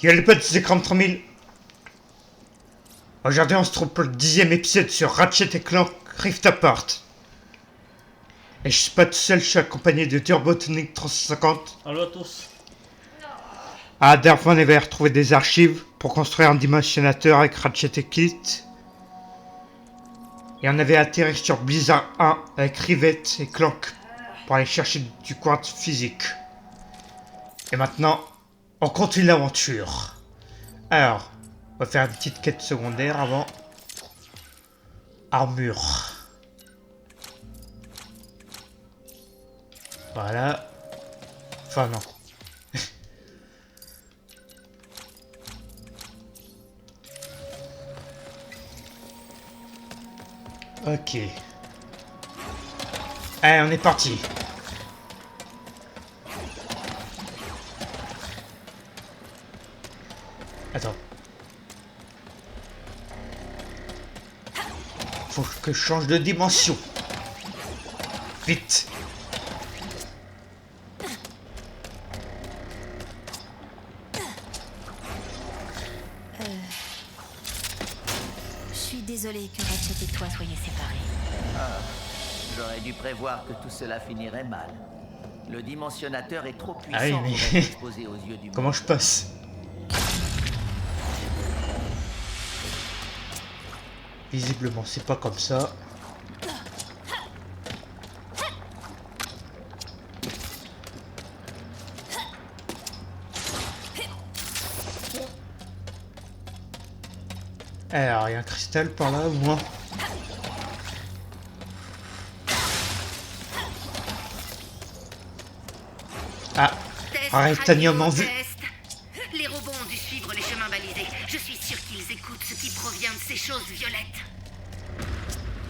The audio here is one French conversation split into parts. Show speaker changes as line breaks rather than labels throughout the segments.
Yo les potes, c'est Cram 3000. Aujourd'hui on se trouve pour le 10e épisode sur Ratchet & Clank Rift Apart. Et je suis pas tout seul, je suis accompagné de Turbotonic 350.
Allô à tous.
À dernière fois on avait retrouvé des archives pour construire un dimensionnateur avec Ratchet et Kit. Et on avait atterri sur Blizzard 1 avec Rivet et Clank pour aller chercher du quartz physique. Et maintenant, on continue l'aventure. Alors, on va faire une petite quête secondaire avant. Armure. Voilà. Enfin non. Ok. Allez, on est parti. Attends. Faut que je change de dimension. Vite.
Je suis désolée que Ratchet et toi soyez séparés.
Ah, j'aurais dû prévoir que tout cela finirait mal. Le dimensionnateur est trop puissant
Ah oui,
pour
mais
être exposé aux yeux du monde.
comment je passe? Visiblement, c'est pas comme ça. Alors, il y a un cristal par là, au moins. Ah, Titanium en vue.
Les robots ont dû suivre les chemins balisés. Je suis sûr qu'ils écoutent ce qui provient de ces choses violettes.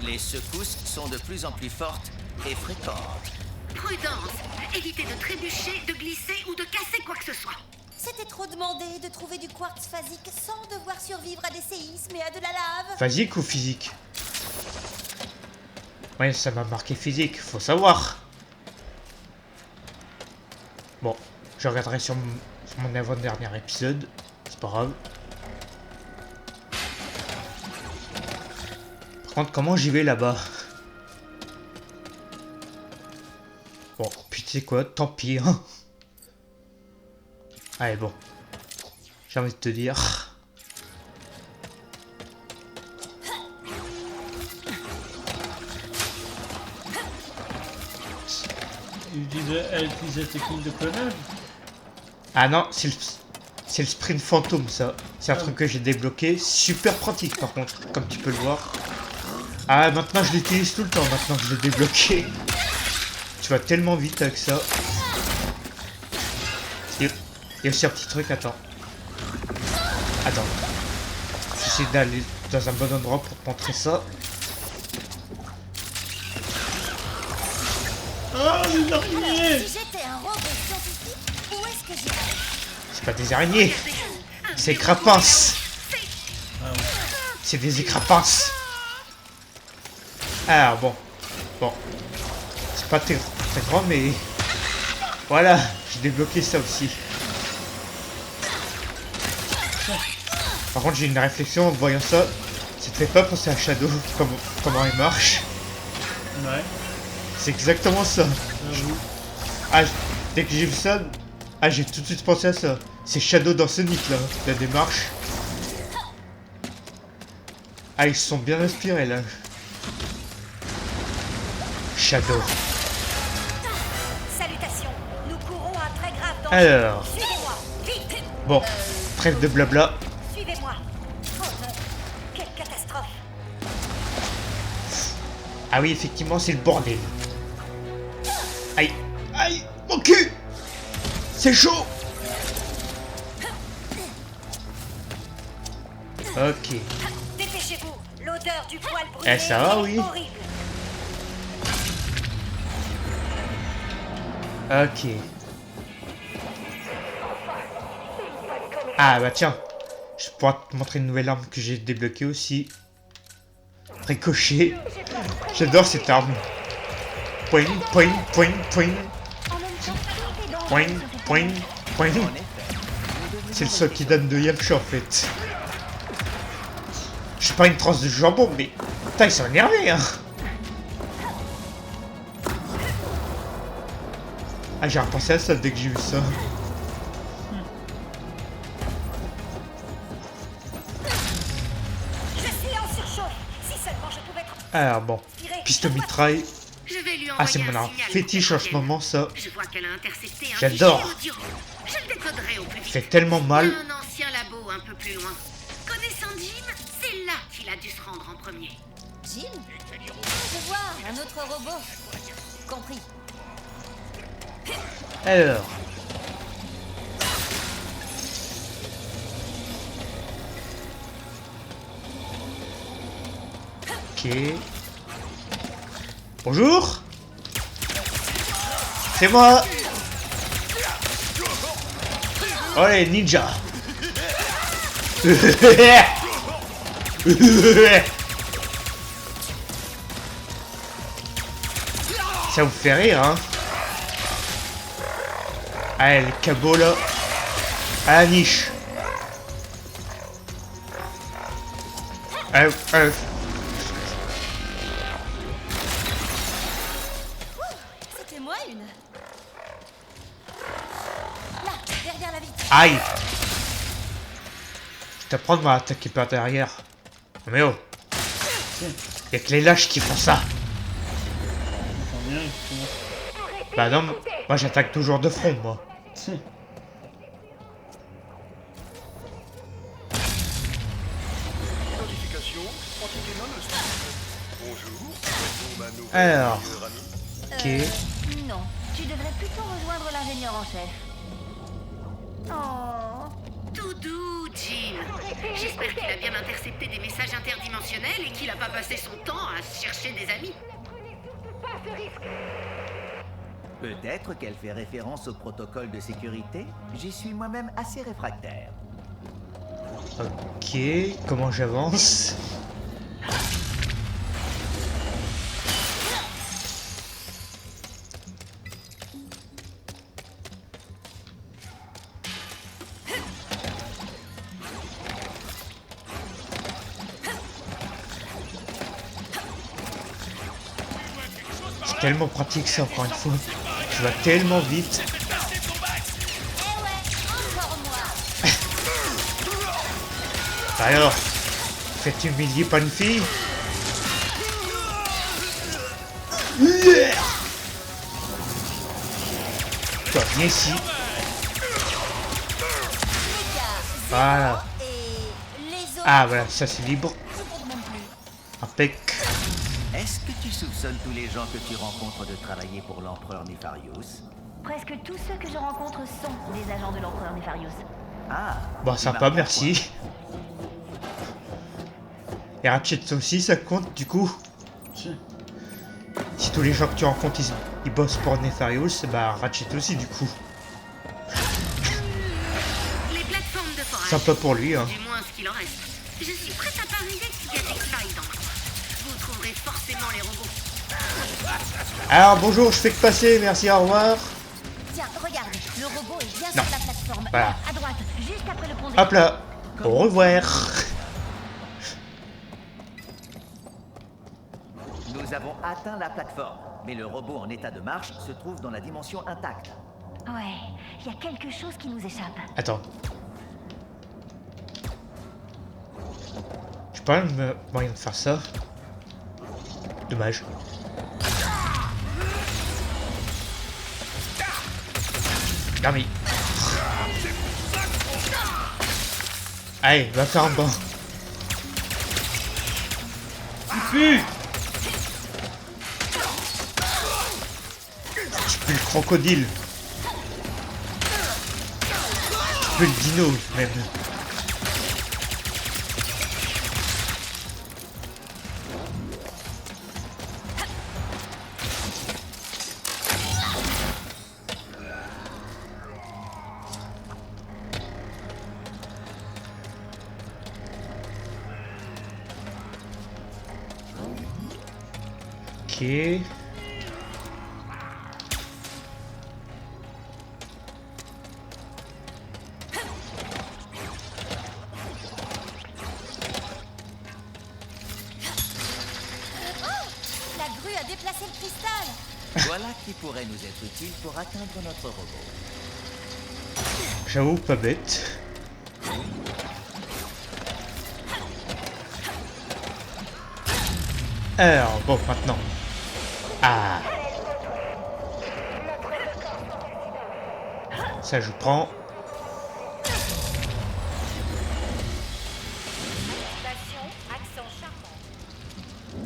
Les secousses sont de plus en plus fortes et fréquentes.
Prudence. Évitez de trébucher, de glisser ou de casser quoi que ce soit.
C'était trop demandé de trouver du quartz phasique sans devoir survivre à des séismes et à de la lave.
Physique ou physique? Ouais, ça m'a marqué physique, faut savoir. Bon, je regarderai sur mon avant-dernier épisode. C'est pas grave. Par contre, comment j'y vais là-bas? Bon, puis tu sais quoi, tant pis, hein. Allez, bon. J'ai envie de te dire.
Elle utilisait technique de clonage.
Ah non, c'est le sprint fantôme, ça. C'est un truc que j'ai débloqué. Super pratique, par contre, comme tu peux le voir. Ah, maintenant, je l'utilise tout le temps, maintenant que je l'ai débloqué. Tu vas tellement vite avec ça. Il y a aussi un petit truc, attends. Attends. J'essaie d'aller dans un bon endroit pour te montrer ça.
Oh, les
Alors,
araignées!
si j'étais un robot scientifique, où est-ce que j'irais?
C'est pas des araignées. C'est crapinces.
Ah oui.
C'est des écrapinces. Alors bon. Bon. C'est pas très grand, mais... Voilà, j'ai débloqué ça aussi. Par contre, j'ai une réflexion en voyant ça. Ça te fait pas penser à Shadow, comment il marche?
Ouais,
C'est exactement ça.
j'avoue.
Ah, dès que j'ai vu ça, ah, j'ai tout de suite pensé à ça. C'est Shadow dans Sonic, là, la démarche. Ah, ils se sont bien inspirés, là. Shadow.
Salutations, nous courons un très grave danger.
Alors,
Suivez-moi, vite.
bon, trêve de blabla.
Suivez-moi. Oh non, quelle catastrophe.
Ah oui, effectivement, c'est le bordel. Aïe, aïe, mon cul! C'est chaud! Ok.
Dépêchez-vous, l'odeur du poil brûlé
Eh, ça va,
est
oui.
horrible.
Ok. Ah bah tiens, je pourrais te montrer une nouvelle arme que j'ai débloquée aussi. Ricochet. J'adore cette arme. Point, point, point, point.
En même temps,
Point, point, point.
En effet, nous
C'est le seul qui donne de Yamcha en fait. Je suis pas une tranche de jambon, mais... Putain, ils sont énervés, hein. Ah, j'ai repensé à ça dès que j'ai vu ça.
Je suis en surchauffe. Si seulement je pouvais être
Alors bon, piste mitraille.
Je vais lui
Ah, c'est
envoyer
mon
un
arme
signal
fétiche en ce
potentiel.
moment, ça.
Je vois qu'elle a intercepté un
J'adore.
fichier audio. Je le décoderai au plus vite.
Fait tellement
Il y
mal.
a un ancien labo un peu plus loin. Connaissant Jim, c'est là qu'il a dû se rendre en premier.
Jim. Je vois, un autre robot. Compris.
Alors. Ok. Bonjour. C'est moi. Oh les ninja. Ça vous fait rire, hein? Ah, le cabot là. À la niche.
C'était moi une. Là, derrière la vitre.
Aïe! Je t'apprends de m'attaquer par derrière. Mais oh! Y'a que les lâches qui font ça!
J'en ai un qui commence.
Bah non, moi j'attaque toujours de front, moi.
Identification, entité non hostile. Bonjour, êtes-vous ma nouvelle
Alors.
meilleure amie?
Ok.
Non, tu devrais plutôt rejoindre l'ingénieur en chef. Oh.
Tout doux, Jim. J'espère qu'il a bien intercepté des messages interdimensionnels et qu'il a pas passé son temps à chercher des amis.
Peut-être qu'elle fait référence au protocole de sécurité. J'y suis moi-même assez réfractaire.
Ok, comment j'avance? C'est tellement pratique ça, encore une fois. Tu vas tellement vite.
Eh ouais, encore moi.
Alors, faites humilier pas une fille? Toi, viens ici. Voilà.
Et les autres.
Ah voilà, ça c'est libre.
Je compte même plus.
Impec.
Est-ce que tu soupçonnes tous les gens que tu rencontres de travailler pour l'empereur Nefarius?
Presque tous ceux que je rencontre sont des agents de l'empereur Nefarius.
Ah.
Bon,
tu
sympa,
m'apprends
merci. Et Ratchet aussi, ça compte du coup? Si tous les gens que tu rencontres ils bossent pour Nefarius, bah Ratchet aussi du coup.
Les plateformes de forage.
Sympa pour lui, hein.
Du moins ce qu'il en reste. Je suis prête à parier qu'il y a des failles dans le coin. Vous trouverez forcément les robots.
Alors bonjour, je fais que passer, merci, au revoir.
Tiens, regarde, le robot est bien
Non.
sur la plateforme.
Voilà.
À droite, juste après le pont des...
Hop là. Au revoir.
Nous avons atteint la plateforme, mais le robot en état de marche se trouve dans la dimension intacte.
Ouais, il y a quelque chose qui nous échappe.
Attends. J'ai pas le moyen de faire ça. Dommage. Garmi. Allez, va faire un bain.
Fuis!
Tu peux le crocodile. Tu peux le dino même. Ok.
Voilà qui pourrait nous être utile pour atteindre notre robot.
J'avoue, pas bête. Alors, bon, maintenant. Ah. Ça, je prends.
Accent charmant.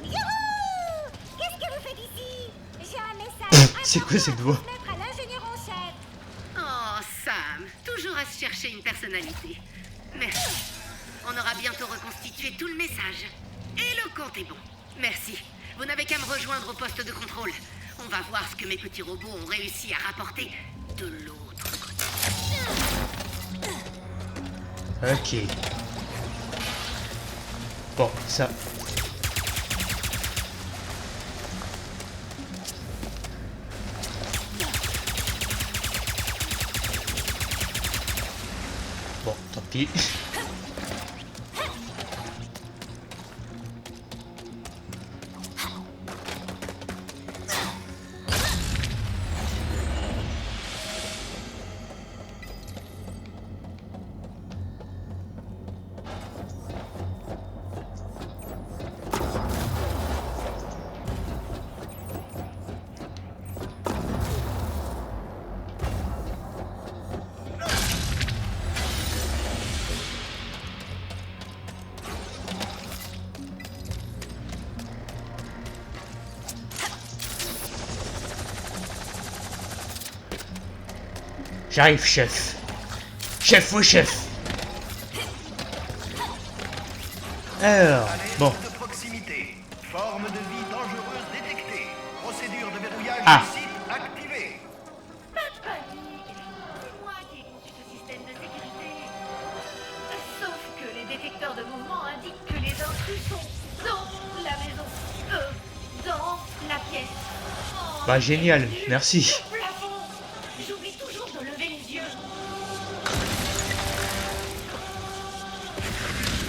Youhou! Qu'est-ce que vous faites ici? J'ai un message.
C'est quoi cette voix?
À l'ingénieur en chef.
Oh, Sam, toujours à se chercher une personnalité. Merci. On aura bientôt reconstitué tout le message. Et le compte est bon. Merci. Vous n'avez qu'à me rejoindre au poste de contrôle. On va voir ce que mes petits robots ont réussi à rapporter de l'autre côté.
Ok. Bon, ça. Bon, tant pis. J'arrive, chef. Chef, oui, chef. Alors, bon.
Alerte de proximité. Forme de vie dangereuse détectée. Procédure de verrouillage
Ah.
du site activée.
Pas de panique. C'est moi qui ai conçu ce système de sécurité. Sauf que les détecteurs de mouvement indiquent que les intrus sont dans la maison. Dans la pièce. Oh,
Bah, génial,
mon Dieu,
merci.
le plafond. J'oublie toujours de lever les yeux.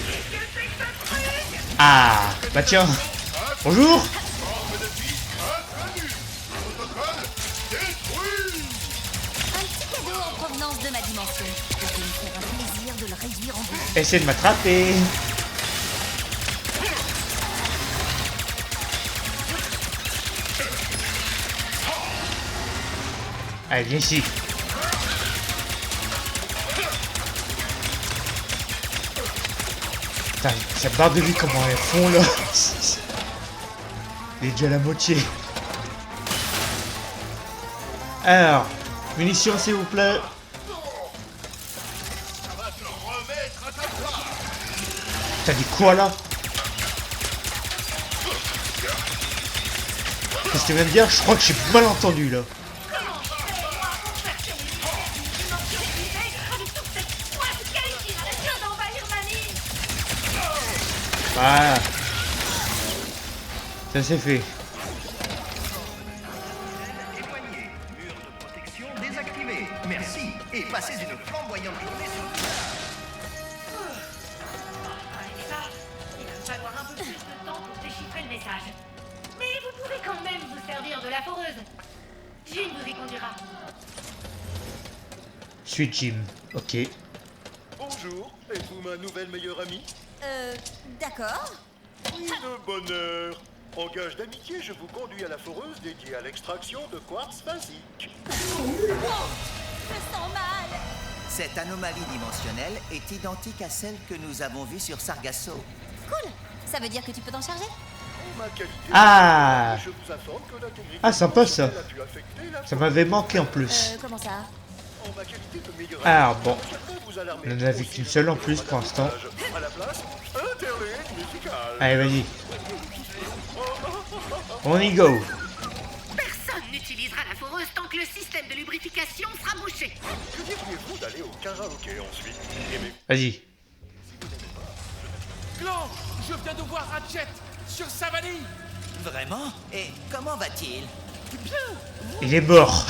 Qu'est-ce que c'est que ce truc?
Ah, bah tiens. Bonjour.
Un petit cadeau en provenance de ma dimension. Ça va me faire un plaisir de le réduire en deux.
Essaie de m'attraper. Allez, viens ici. Putain, cette barre de vie, comment elles font là. Il est déjà à la moitié. Alors, munitions s'il vous plaît. T'as dit quoi là? Qu'est-ce que tu viens de dire? Je crois que j'ai mal entendu là. Ah, ça c'est fait.
Éloigné. Mur de protection désactivé. Merci. Et passez une flamboyante journée sur le terrain.
Avec ça, il va falloir un peu plus de temps pour déchiffrer le message. Mais vous pouvez quand même vous servir de la foreuse. Jim vous y conduira.
Suis Jim, ok.
Bonjour. Êtes-vous ma nouvelle meilleure amie?
D'accord.
Oui, de bonheur. En gage d'amitié, je vous conduis à la foreuse dédiée à l'extraction de quartz basique.
Je me sens mal.
Cette anomalie dimensionnelle est identique à celle que nous avons vue sur Sargasso.
Cool. Ça veut dire que tu peux t'en charger?
En ma qualité
Ah.
je vous informe que l'intégrité
Ah, sympa, ça.
dimensionnelle a pu affecter la
Ça m'avait manqué en plus.
Comment ça?
En ma qualité de meilleure
Alors,
amie,
bon.
j'aimerais vous alarmer
On en a vu
aussi
qu'une
de
seule en
ce
plus pour l'instant.
À la place, interlude musical.
Allez, vas-y. On y go.
Personne n'utilisera la foreuse tant que le système de lubrification sera bouché.
Que diriez-vous d'aller au karaoké ensuite? Aimez-
Vas-y.
Clan, je viens de voir Ratchet sur Savannah.
Vraiment? Et comment va-t-il?
Il est mort.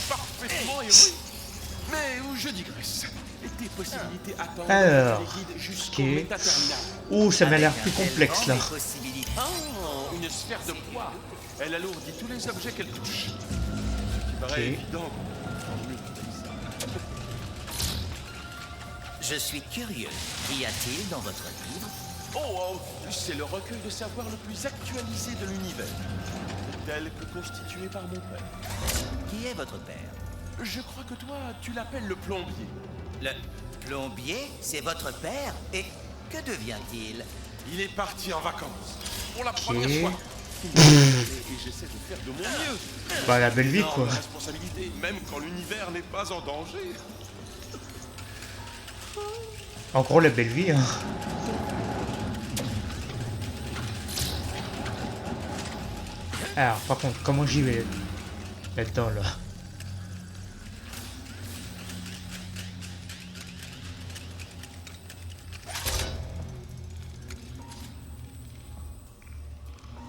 Parfaitement héroïque. Mais où je digresse. Tes possibilités attendent
Alors,
les guides jusqu'au
ok.
métaterminal.
Ouh, ça m'a l'air
Avec
plus
un tel
complexe
vent,
là.
les possibilités.
Oh, une sphère de poids. Elle alourdit tous les objets qu'elle touche. Ce qui paraît
Ok.
évident. Mieux que ça.
Je suis curieux. Qu'y a-t-il dans votre livre?
Oh, c'est le recueil de savoir le plus actualisé de l'univers. Tel que constitué par mon père.
Qui est votre père?
Je crois que toi, tu l'appelles le plombier.
Le plombier, c'est votre père? Et que devient-il?
Il est parti en vacances. Pour la première
Ok.
fois. Et j'essaie de faire de mon mieux.
Bah, la belle vie,
Énorme
quoi.
responsabilité, même quand l'univers n'est pas en danger.
En gros, la belle vie, hein. Alors, par contre, comment j'y vais là-dedans, là?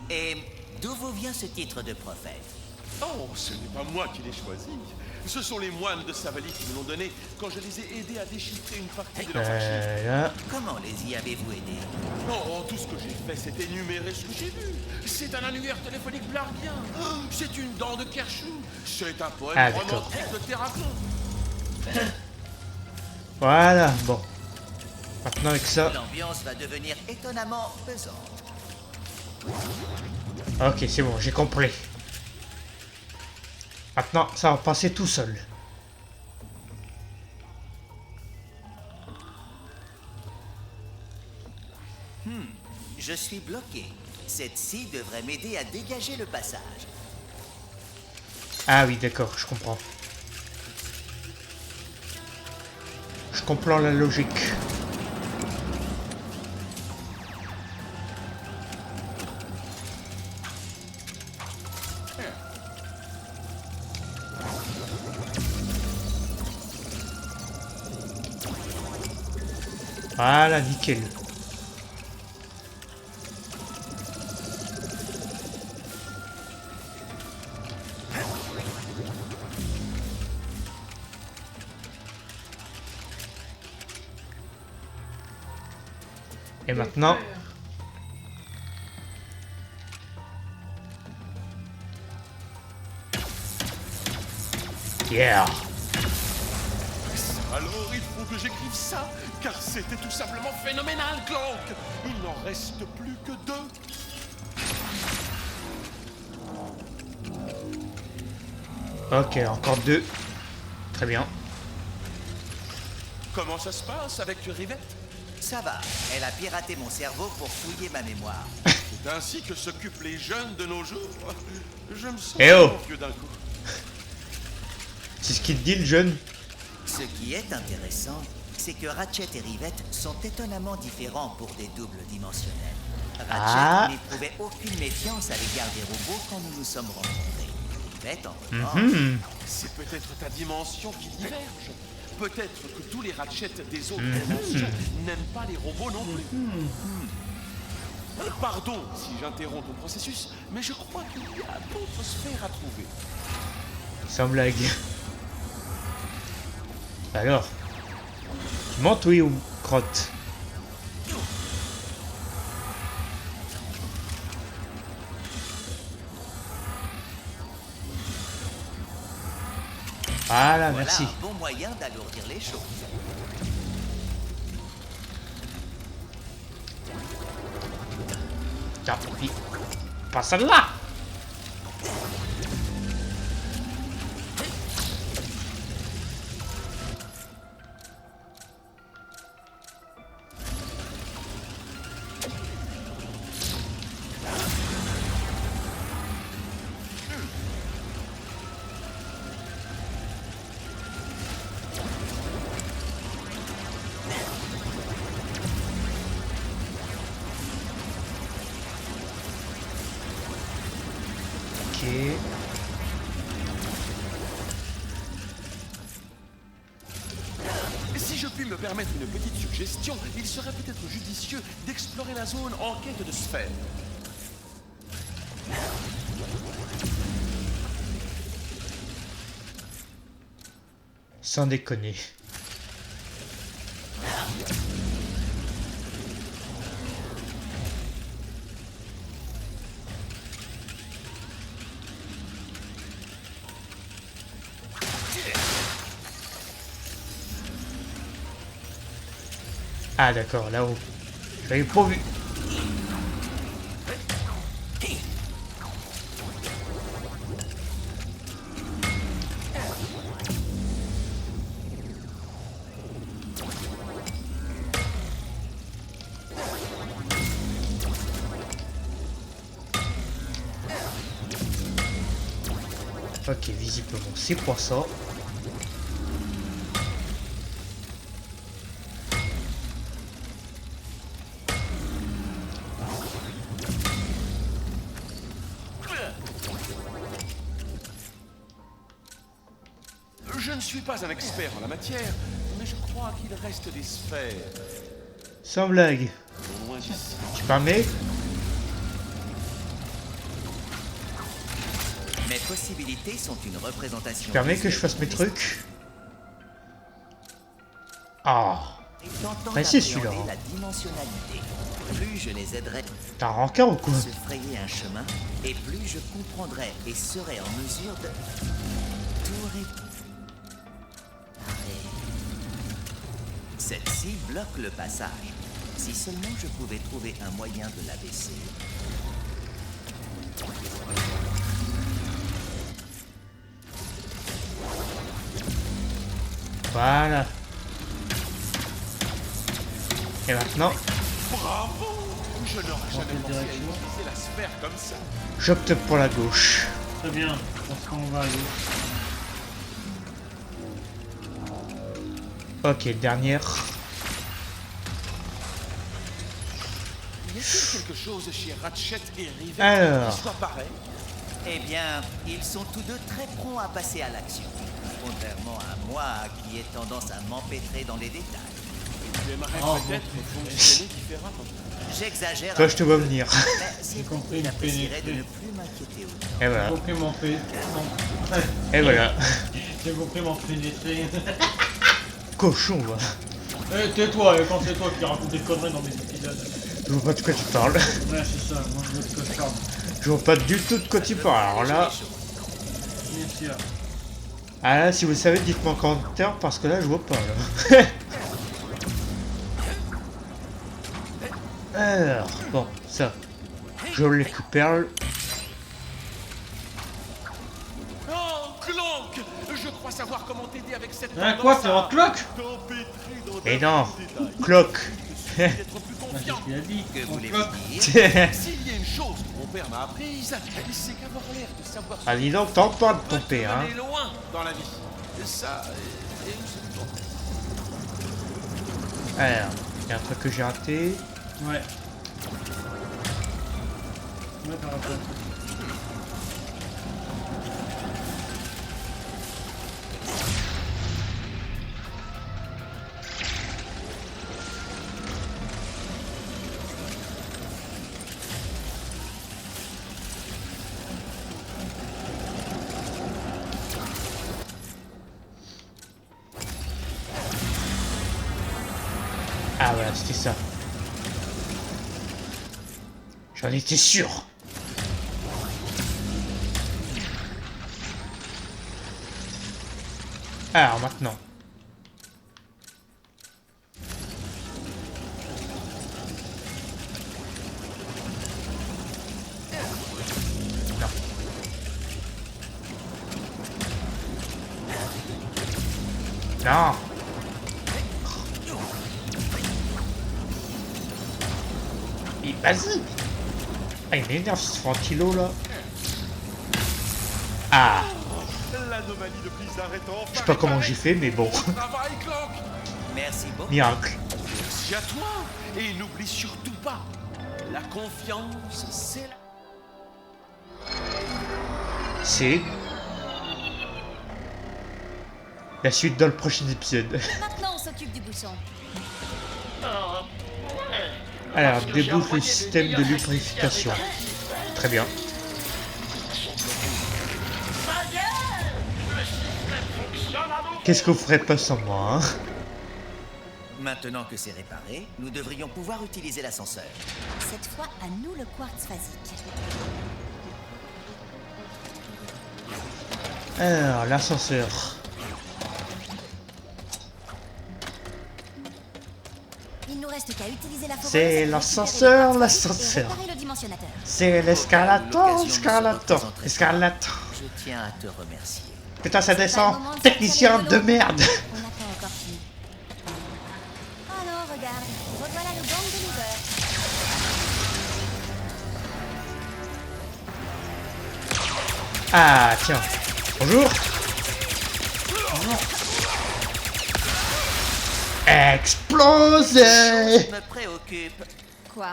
Et d'où vous vient ce titre de prophète?
Oh, ce n'est pas moi qui l'ai choisi. Ce sont les moines de Savali qui me l'ont donné quand je les ai aidés à déchiffrer une partie de leurs archives.
Là.
Comment les y avez-vous aidés?
Oh, tout ce que j'ai fait, c'est énumérer ce que j'ai vu. C'est un annuaire téléphonique blargien. Oh, c'est une dent de Kerchou. C'est un poème
Ah, d'accord.
romantique de Terracon.
Voilà, bon. Maintenant, avec ça.
L'ambiance va devenir étonnamment pesante.
Ok, c'est bon, j'ai compris. Maintenant, ça va passer tout seul.
Je suis bloqué. Cette scie devrait m'aider à dégager le passage.
Ah oui, d'accord, je comprends. Je comprends la logique. Voilà, nickel. Et maintenant, yeah.
Alors, il faut que j'écrive ça, car c'était tout simplement phénoménal, Clank. Il n'en reste plus que 2.
Ok, encore 2. Très bien.
Comment ça se passe avec Rivette?
Ça va, elle a piraté mon cerveau pour fouiller ma mémoire.
C'est ainsi que s'occupent les jeunes de nos jours. Je me sens
Eh oh.
tellement vieux d'un coup.
C'est ce qu'il dit, le jeune.
Ce qui est intéressant, c'est que Ratchet et Rivette sont étonnamment différents pour des doubles dimensionnels. Ratchet
Ah.
n'éprouvait aucune méfiance à l'égard des robots quand nous nous sommes rencontrés. Rivette, en revanche,
Mhm.
C'est peut-être ta dimension qui diverge. Peut-être que tous les Ratchets des autres dimensions n'aiment pas les robots non plus. Pardon si j'interromps ton processus, mais je crois qu'il y a d'autres sphères à trouver.
Sans blague. Alors, tu montes, oui, ou crotte? Voilà,
voilà
merci.
un bon moyen d'alourdir les choses.
Tiens, puis, pas celle-là. Ok.
Si je puis me permettre une petite suggestion, il serait peut-être judicieux d'explorer la zone en quête de sphères.
Sans déconner. Ah d'accord, là-haut. J'avais pas vu. Ok, visiblement c'est quoi ça?
Je ne suis pas un expert en la matière, mais je crois qu'il reste des sphères.
Sans blague.
Au moins ici.
Tu permets?
Mes possibilités sont une représentation.
Tu permets que je fasse mes trucs? Ah. Précis celui-là.
La dimensionnalité. Plus je les aiderai
T'as un rencard ou quoi?
à se frayer un chemin, et plus je comprendrai et serai en mesure de tout réparer. Celle-ci bloque le passage. Si seulement je pouvais trouver un moyen de l'abaisser.
Voilà. Et maintenant,
Bravo! Je n'aurais jamais pensé à utiliser la sphère comme ça.
j'opte pour la gauche.
Très bien, je pense qu'on va aller.
Ok, dernière.
Y a-t-il quelque chose chez Ratchet et Rivet
Alors.
qui soit pareil?
Eh bien, ils sont tous deux très prompts à passer à l'action. Contrairement à moi, qui ai tendance à m'empêtrer dans les détails.
Tu aimerais peut-être fonctionner différemment.
J'exagère.
Toi, je te vois venir.
Mais c'est
compris,
compris, j'apprécierais de
pénétrer.
ne plus m'inquiéter autant.
Et
J'ai
voilà.
compris mon fait.
Et voilà.
J'ai compris mon pénétrer.
Cochon, va.
Eh, tais-toi, quand c'est toi qui raconte des conneries dans mes épisodes.
Je vois pas de quoi tu parles.
Ouais, c'est ça, moi je veux que je parle.
Je vois pas du tout de quoi tu parles. Alors là,
Bien sûr.
ah là, si vous savez, dites-moi en commentaire parce que là, je vois pas là. Alors, bon, ça, je le récupère.
Oh, Clank! Je crois savoir comment t'aider avec cette
Hein, quoi,
tendance
c'est
à
un clock?
t'empêtrer dans
Et
ta
non,
vie de détail.
cloque.
D'être plus
Bah, c'est
confiant.
ce qu'il a dit.
Que
Mon
voulez-vous
clock.
dire?
S'il y a une chose que mon père m'a apprise, c'est qu'avoir l'air de savoir
Ah, dis donc, t'en parles de ton
peut te
père, hein.
mener loin dans la vie. Et ça, et une seule chose.
Alors, il y a un truc que j'ai raté.
Ouais. Ouais, t'as raté.
Ah voilà, c'était ça. J'en étais sûr. Alors maintenant. Non. Non. Et vas-y. Ah, il m'énerve ce ventilo là. Ah,
L'anomalie de Blizzard est enfin.
je sais pas comment j'ai fait, mais bon.
Bon travail, Clank!
Merci beaucoup.
Miracle.
Merci à toi! Et n'oublie surtout pas, la confiance, c'est
C'est la suite dans le prochain épisode.
Maintenant, on s'occupe du bouchon.
Alors, débouche le système de lubrification. Très bien. Qu'est-ce que vous ferez pas sans moi, hein?
Maintenant que c'est réparé, nous devrions pouvoir utiliser l'ascenseur.
Cette fois, à nous le quartz phasique.
Alors, l'ascenseur.
Il nous reste reste qu'à utiliser la foreuse.
C'est
récupérer
l'ascenseur,
les
l'ascenseur.
et réparer le dimensionnateur.
C'est l'escalator, escalator, escalator.
Je tiens à te remercier.
Putain, ça
Pas le
descend.
moment de
Technicien
sortir
de
le vélo.
merde.
On n'a pas encore fini. Alors, regarde, revoilà le gang de losers.
Ah, tiens. Bonjour. Explosé.
Me préoccupe.
Quoi?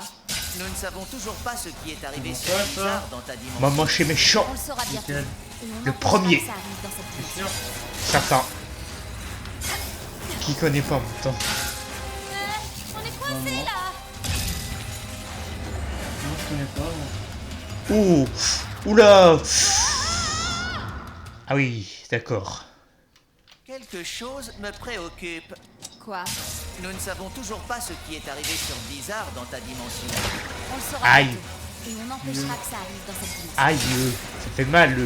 Nous ne savons toujours pas ce qui est arrivé sur
Quoi, ça
Blizzard dans ta dimension.
Maman chez méchant.
On le saura bientôt.
Nickel.
Et on
Le
empêchera
premier.
que ça arrive dans cette
C'est
ville.
sûr.
Certain. Qui connaît pas en même temps.
On est coincés là.
Non, je connais pas. Moi.
Ouh. Oula. Ah oui, d'accord.
Quelque chose me préoccupe.
Quoi?
Nous ne savons toujours pas ce qui est arrivé sur Blizzard dans ta dimension.
On le saura
Aïe.
bientôt. Et on empêchera que ça arrive dans cette ville.
Aïe, ça fait mal.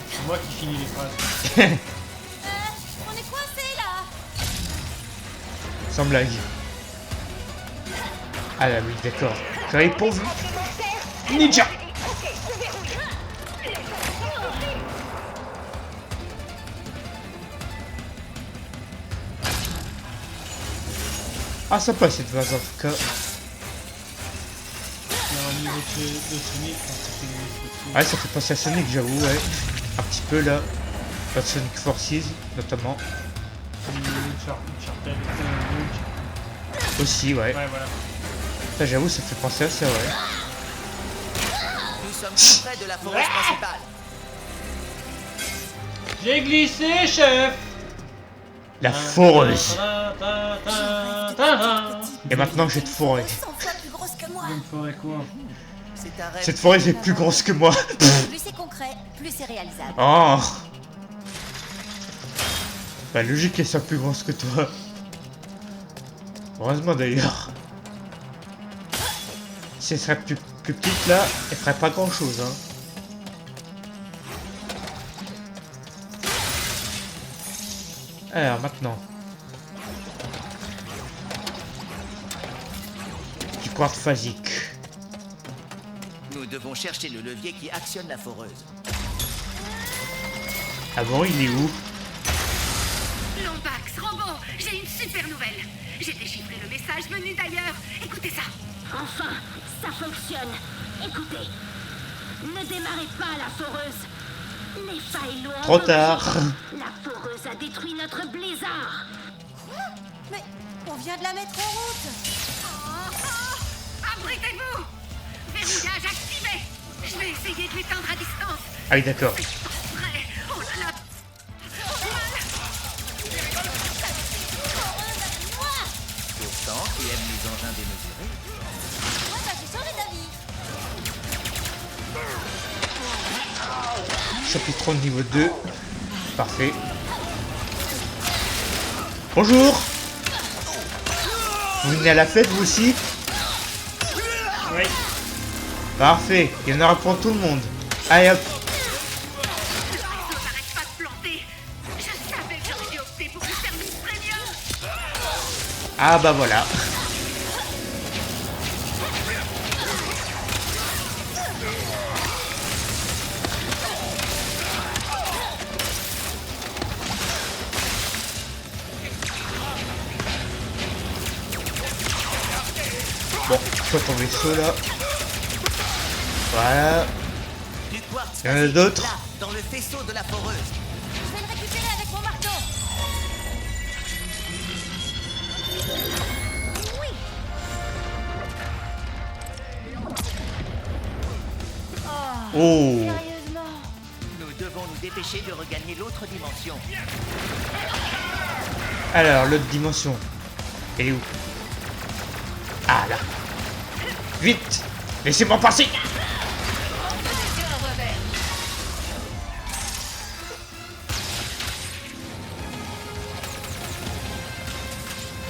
C'est moi qui finis les phrases.
On est coincés là.
Sans blague. Ah là oui, d'accord. J'avais pourvu. Ninja. Ah, sympa cette phase en tout cas.
Il y a un niveau de Sonic quand c'est une
Ouais, ça fait penser à Sonic, j'avoue, ouais. Un petit peu là. Pas de Sonic Forces, notamment.
Uncharted.
Aussi, ouais.
Ouais, voilà.
Ça, j'avoue, ça fait penser à ça, ouais.
Nous sommes tout près de la forêt principale.
J'ai glissé, chef.
La foreuse.
Une
Et maintenant, j'ai de forêt.
100 fois plus grosse que moi.
forêt quoi?
C'est un rêve.
Cette forêt est plus grosse que moi.
Plus c'est concret, plus c'est réalisable.
Oh. Bah, logique qu'elle soit plus grosse que toi. Heureusement d'ailleurs. Si elle serait plus petite là, elle ferait pas grand chose, hein. Alors maintenant. Du quartz phasique.
Nous devons chercher le levier qui actionne la foreuse.
Ah bon, il est où?
Lombax, robot, j'ai une super nouvelle. J'ai déchiffré le message venu d'ailleurs. Écoutez ça.
Enfin, ça fonctionne. Écoutez, ne démarrez pas la foreuse. Les failles l'ont
Trop
endommagée.
tard.
La foreuse a détruit notre blizzard.
Quoi? Mais on vient de la mettre en route.
Abritez-vous. Verrouillage activé. Je vais essayer de l'éteindre à distance.
Ah oui, d'accord.
Prêt. Oh là là.
Pourtant, qui aime les engins démesurés.
Moi, bah, j'ai changé d'avis.
Chapitre niveau 2. Parfait. Bonjour. Vous venez à la fête vous aussi?
Oui.
Parfait. Il y en aura pour tout le monde. Allez hop.
Le réseau n'arrête pas de planter. Je savais que j'aurais dû opter pour une service premium.
Ah bah voilà. Bon, toi ton vaisseau là. Voilà.
Du quartz
Il y en a
physique,
d'autres
là, dans le faisceau de la foreuse.
Je vais le récupérer avec mon marteau. Oui.
Oh.
Sérieusement.
Nous devons nous dépêcher de regagner l'autre dimension.
Alors, l'autre dimension. Elle est où? Ah là. Vite. Laissez-moi passer.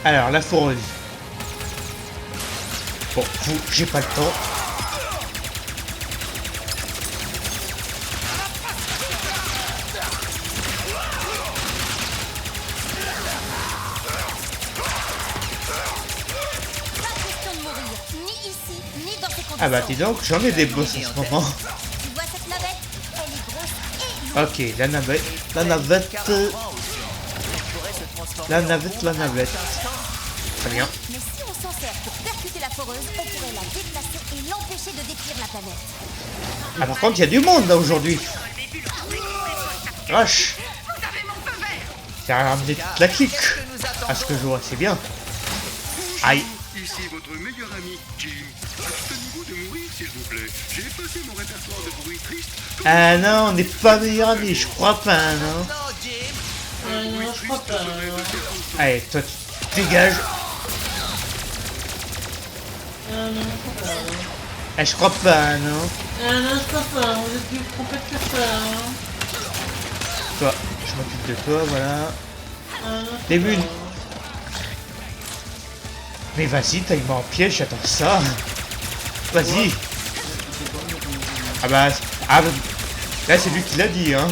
Alors, la foreuse. Bon, vous, j'ai pas le temps. Ah bah dis donc, j'en ai des boss en ce moment.
Tu vois cette navette? Elle est grosse et lourde.
Ok, la navette, la navette, la navette, la navette. Très bien.
Mais si on s'en sert pour percuter la foreuse, on pourrait la déplacer et l'empêcher de détruire la planète.
Ah par contre, il y a du monde là aujourd'hui. Vache. Ça a ramené toute la clique. À ce que je vois, c'est bien. Aïe.
Ici votre meilleur ami, Jim. Abstenez-vous de mourir, s'il vous plaît. J'ai effacé mon répertoire de bruits tristes.
Ah non, on n'est pas meilleurs amis, je crois pas, non.
Non, Jim.
Non, je crois pas. Non.
Allez, toi, tu dégages.
Non, je crois pas. Non.
Eh, je crois pas, non.
Non, je crois pas. Vous êtes du trompé de faire ça. Hein.
Toi, je m'occupe de toi, voilà.
Non,
Début. Mais vas-y, taille-moi en piège, j'attends ça. Vas-y. Ah bah, là c'est lui qui l'a dit, hein.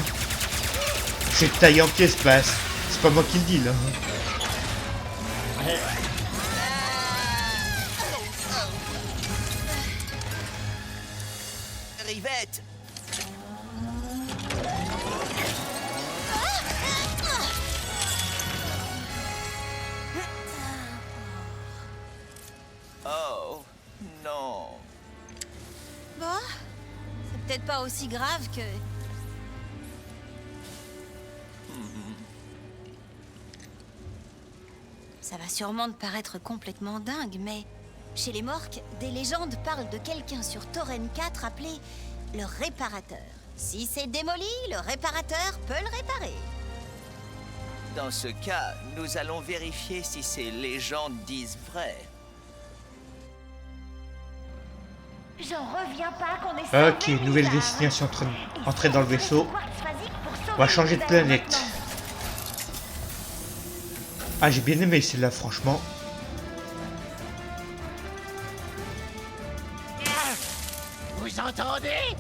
C'est taillé en pièces, passe. C'est pas moi qui le dis, là.
Rivette. Oh, non.
Bon, c'est peut-être pas aussi grave que... Ça va sûrement te paraître complètement dingue, mais... Chez les Morques, des légendes parlent de quelqu'un sur Tauren 4 appelé le réparateur. Si c'est démoli, le réparateur peut le réparer.
Dans ce cas, nous allons vérifier si ces légendes disent vrai.
J'en reviens pas qu'on ait...
Ok, nouvelle destination, entrer dans le vaisseau. On va changer de planète. Ah, j'ai bien aimé celle-là, franchement.
Vous entendez?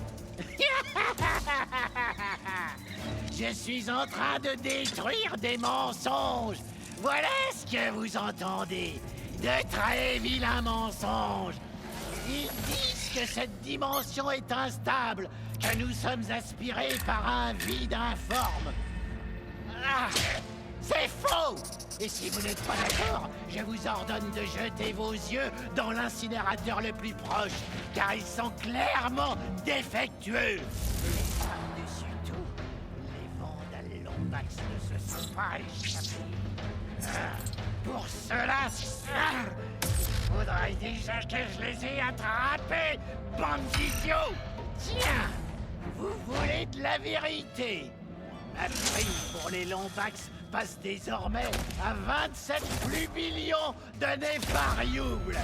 Je suis en train de détruire des mensonges. Voilà ce que vous entendez. De très vilains mensonges. Ils disent que cette dimension est instable, que nous sommes aspirés par un vide informe. Ah, c'est faux! Et si vous n'êtes pas d'accord, je vous ordonne de jeter vos yeux dans l'incinérateur le plus proche, car ils sont clairement défectueux. Et par-dessus tout, les Vandales Lombax ne se sont pas échappés. Pour cela, il faudrait déjà que je les ai attrapés, bande d'idiots! Tiens, vous voulez de la vérité? Ma prime pour les Lombax passe désormais à 27 billions de Nefarioubles.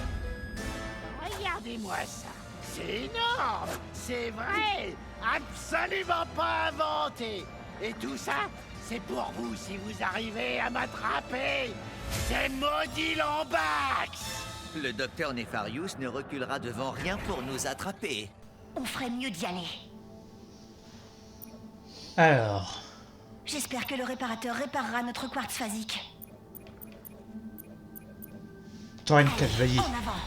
Regardez-moi ça. C'est énorme. C'est vrai. Absolument pas inventé. Et tout ça, c'est pour vous si vous arrivez à m'attraper. Ces maudits Lombax.
Le docteur Nefarius ne reculera devant rien pour nous attraper.
On ferait mieux d'y aller.
Alors...
J'espère que le réparateur réparera notre quartz phasique.
Tauren 4, vas-y.
En avant.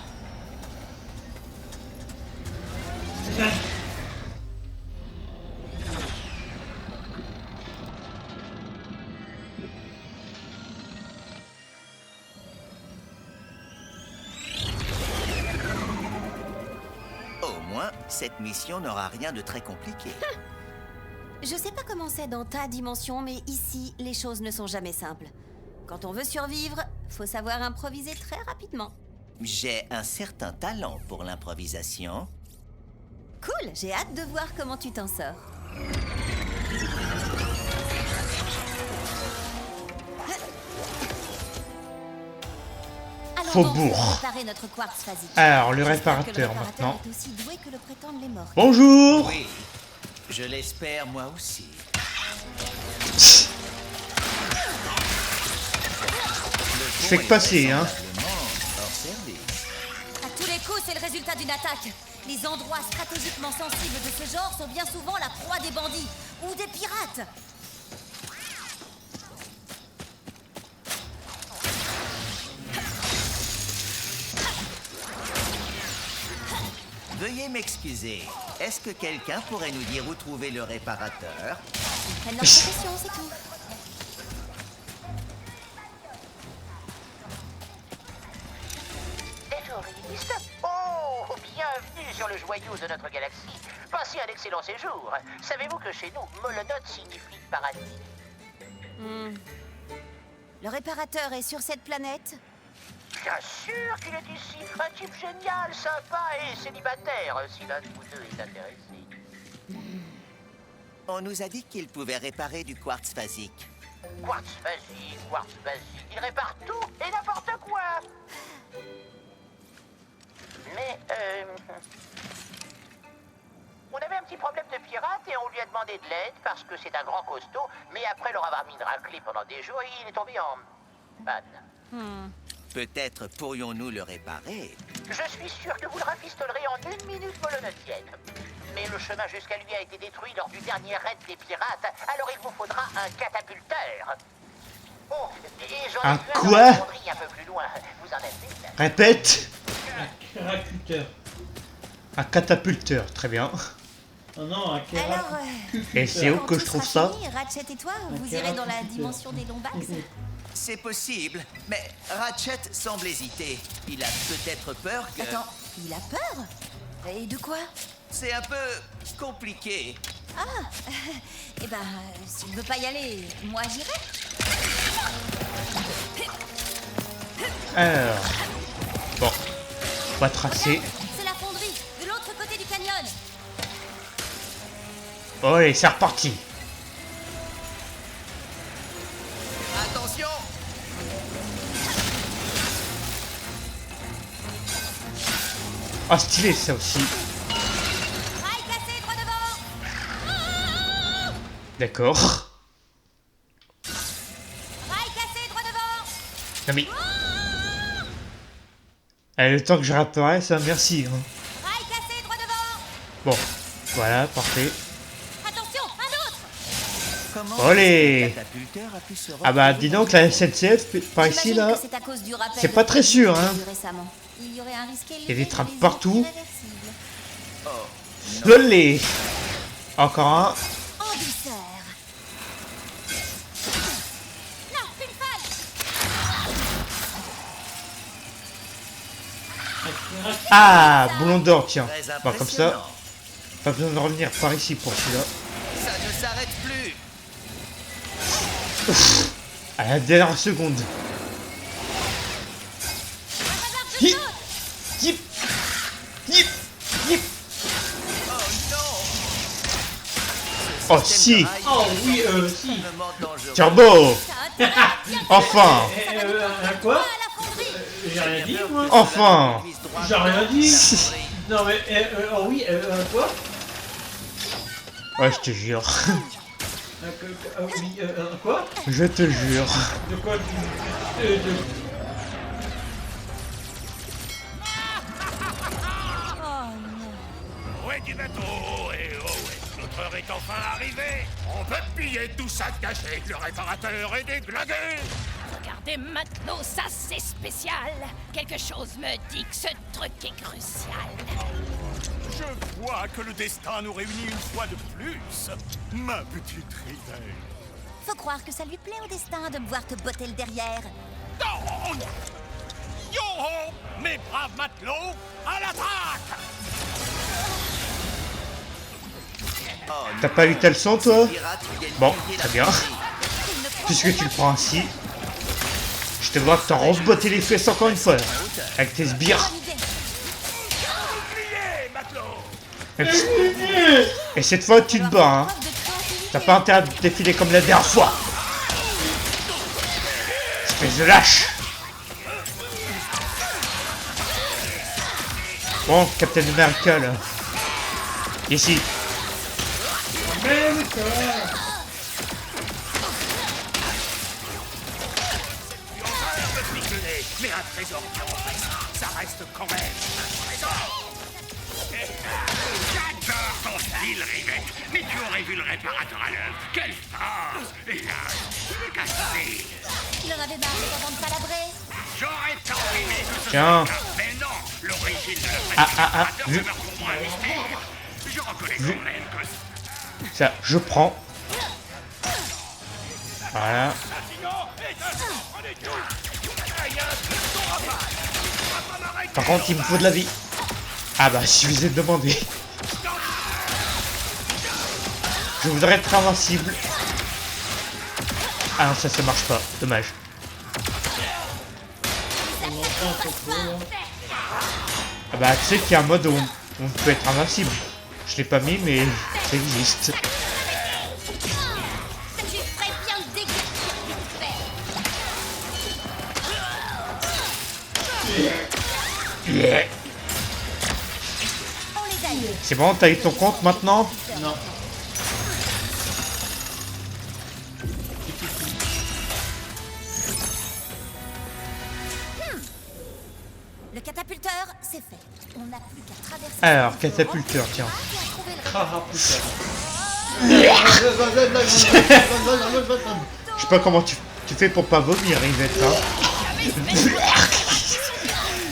Au moins, cette mission n'aura rien de très compliqué.
Je sais pas comment c'est dans ta dimension, mais ici, les choses ne sont jamais simples. Quand on veut survivre, faut savoir improviser très rapidement.
J'ai un certain talent pour l'improvisation.
Cool, j'ai hâte de voir comment tu t'en sors. Allons
Faubourg.
donc réparer notre quartz phasique.
Alors, le
J'espère que
réparateur,
le
maintenant.
est aussi doué que le prétendent les morts.
Bonjour.
Oui, je l'espère moi aussi.
Je fais que passer, hein.
Hors service.
À tous les coups, c'est le résultat d'une attaque. Les endroits stratégiquement sensibles de ce genre sont bien souvent la proie des bandits ou des pirates.
Veuillez m'excuser. Est-ce que quelqu'un pourrait nous dire où trouver le réparateur?
Ils prennent leur profession, c'est tout.
Terroriste? Oh, bienvenue sur le joyau de notre galaxie. Passez un excellent séjour. Savez-vous que chez nous, Molodot signifie paradis?
Le réparateur est sur cette planète?
Bien sûr qu'il est ici. Un type génial, sympa et célibataire, si l'un de vous deux est intéressé.
On nous a dit qu'il pouvait réparer du quartz phasique.
Quartz basique. Il répare tout et n'importe quoi. Mais, on avait un petit problème de pirate et on lui a demandé de l'aide parce que c'est un grand costaud, mais après leur avoir mis une raclée pendant des jours, il est tombé en panne.
Peut-être pourrions-nous le réparer.
Je suis sûr que vous le rafistolerez en 1 minute molonotienne. Mais le chemin jusqu'à lui a été détruit lors du dernier raid des pirates, alors il vous faudra un catapulteur. Oh, et j'en ai
Un
vu
quoi?
dans la fonderie un peu plus loin. Vous en avez une?
Répète.
Un caracuteur.
Un catapulteur, très bien.
Oh non, un
Alors,
caracuteur.
Et c'est où
quand
que
tout
je trouve
sera
ça?
fini, Ratchet et toi,
Un
vous irez dans la
caracuteur.
dimension des Lombax?
C'est possible, mais Ratchet semble hésiter. Il a peut-être peur que...
Attends, il a peur? Et de quoi?
C'est un peu compliqué.
Eh ben, s'il veut pas y aller, moi j'irai.
Alors. Bon. On va tracer.
C'est la fonderie, de l'autre côté du canyon.
Oh, allez, c'est reparti.
Attention!
Ah, stylé ça aussi.
Rail cassé, droit devant.
D'accord.
Rail cassé, droit devant.
Non mais... Allez, le temps que je réapparais, ça, merci. Hein.
Rail cassé, droit devant.
Bon, voilà, parfait.
Attention, un autre.
Comment
Olé!
le catapulteur a pu se
Ah bah,
retrouver
dis
dans
donc, la SNCF, par ici,
J'imagine
là...
que c'est à cause du rappel
c'est
de
pas très sûr, hein.
récemment. Il y aurait un risque élevé
Il y a des
de
trappes
lésions
partout.
irréversibles.
Olé! Encore un.
En douceur. Non, une faille.
Ah, boulon d'or, tiens.
Très
Bon, comme ça,
impressionnant.
pas besoin de revenir par ici pour celui-là.
Ça ne s'arrête plus.
À la dernière seconde. Hip, hip, hip, hip.
Oh non!
Oh si,
Oh oui, si.
Extrêmement dangereux.
turbo.
Ça a intérêt. Bien
Enfin,
Un quoi?
à la fonderie.
J'ai rien dit, moi.
enfin.
J'ai rien dit. Non, mais, oh oui, quoi?
Ouais, je te jure.
Oui, quoi?
Je te jure.
De quoi tu...
Oh non.
Où est du bateau? Et oh ouais, notre heure est enfin arrivée. On peut piller tout ça de caché. Le réparateur est déglingué.
Regardez maintenant, ça c'est spécial. Quelque chose me dit que ce truc est crucial.
Je vois que le destin nous réunit une fois de plus. Ma petite Rivelle.
Faut croire que ça lui plaît au destin de me voir te botter le derrière.
Oh, yo ho, mes braves matelots, à l'attaque!
Oh,
T'as pas eu ta leçon, toi?
les pirates viennent
Bon,
piller la
très bien.
fonderie.
Puisque tu le prends ainsi, je te vois t'en rebotter les fesses encore une fois. Avec tes sbires.
Bonne idée.
Bouclier, matelot!
Et cette fois, tu te bats, hein.
Preuve de tranquillité.
T'as pas intérêt à te défiler comme la dernière fois. Espèce de lâche. Bon, Captain America, là. Ici.
Mais un trésor qui en reste, ça reste quand même un trésor! J'adore ton style, Rivette! Mais tu aurais vu le réparateur à l'œuvre! Quelle force! Et là, je l'ai cassé!
Il en avait marre d'entendre palabrer.
J'aurais tant aimé que ce
Tiens.
soit le cas, mais non! L'origine de
Ah,
notre
ah, ah,
réparateur
vu.
demeure pour moi
Vu... Ça, je prends. Voilà. Par contre, il me faut de la vie. Ah bah, il suffisait de demander. Je voudrais être invincible. Ah non, ça marche pas. Dommage. Ah bah, tu sais qu'il y a un mode où on peut être invincible. Je l'ai pas mis, mais ça existe. C'est bon, t'as eu ton compte maintenant?
Non.
Le catapulteur, c'est fait. On n'a plus qu'à traverser.
Alors, catapulteur, tiens.
Ah putain.
Je sais pas comment tu fais pour pas vomir, Yvette, hein.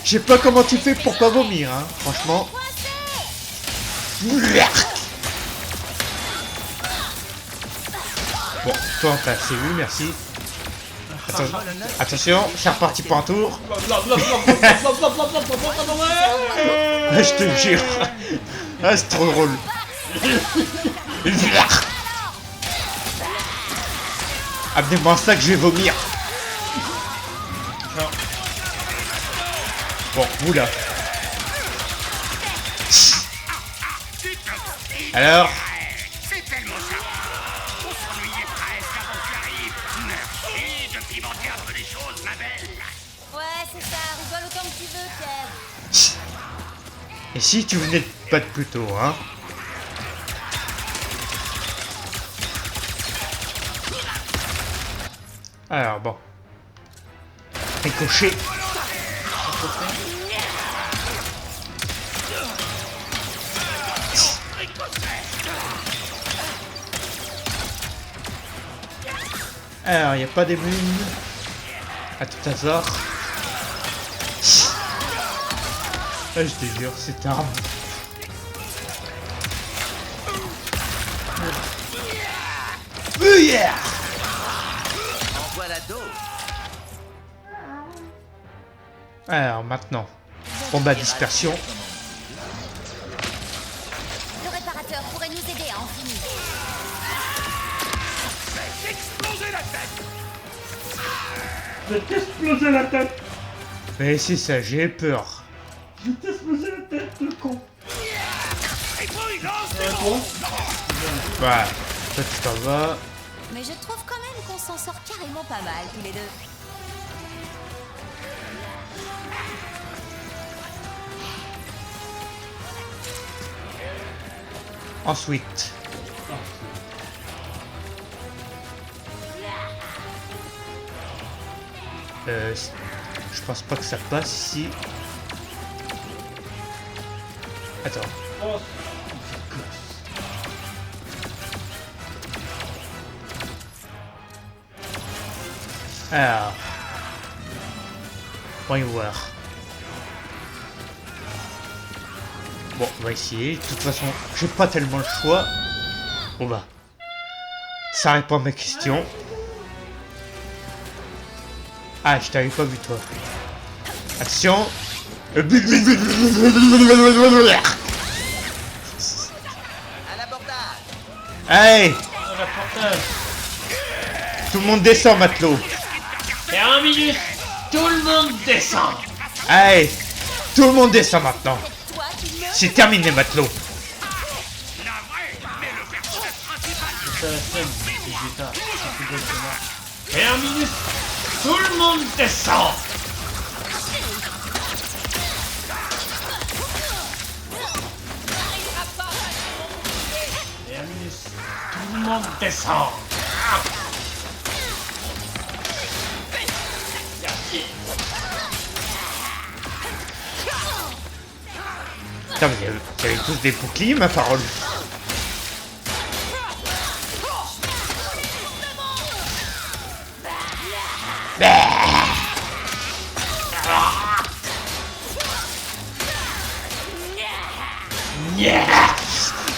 Je sais pas comment tu fais pour pas vomir, hein, franchement. Bon, toi, t'as assez vu, merci. Attention, c'est reparti pour un tour. Je te jure. Ah, c'est trop drôle. Amenez-moi un sac, je vais vomir. Bon, vous là. Alors,
C'est tellement sympa. On s'ennuyait presque avant que tu arrives. Merci de pimenter un peu les choses, ma belle.
Ouais, c'est ça. Rigole autant que tu veux, Pierre.
et si tu venais de pas de plus tôt, hein? Alors, bon. Ricochet. Alors, il n'y a pas des mines. À tout hasard. Ah, je te jure, cette arme. Yeah.
En voilà d'autres.
Alors, maintenant. Combat dispersion.
Le réparateur pourrait nous aider à en finir.
Exploser la tête.
Je vais t'exploser la tête.
Mais c'est ça, j'ai peur.
Je vais t'exploser la tête, le con.
Et puis, lance des
Un
bombes.
con.
Voilà. Toi, tu t'en vas.
Mais je trouve quand même qu'on s'en sort carrément pas mal, tous les deux.
Ensuite. Je pense pas que ça passe ici. Attends.
Oh,
Alors. Voyons voir. Bon, on va essayer. De toute façon, j'ai pas tellement le choix. Bon bah. Ça répond à ma question. Ah, je t'avais pas vu toi. Action.
À l'abordage.
Allez,
rapporteur.
tout le monde descend, matelot.
Et un minute, tout le monde descend.
Allez, tout le monde descend maintenant.
Toi, tu me...
C'est terminé, matelot.
C'est la scène du Vegeta. C'est plus beau que moi. Et un minute, tout le monde descend. Et un minute, tout le monde descend.
Putain, mais vous avez tous des boucliers, ma parole.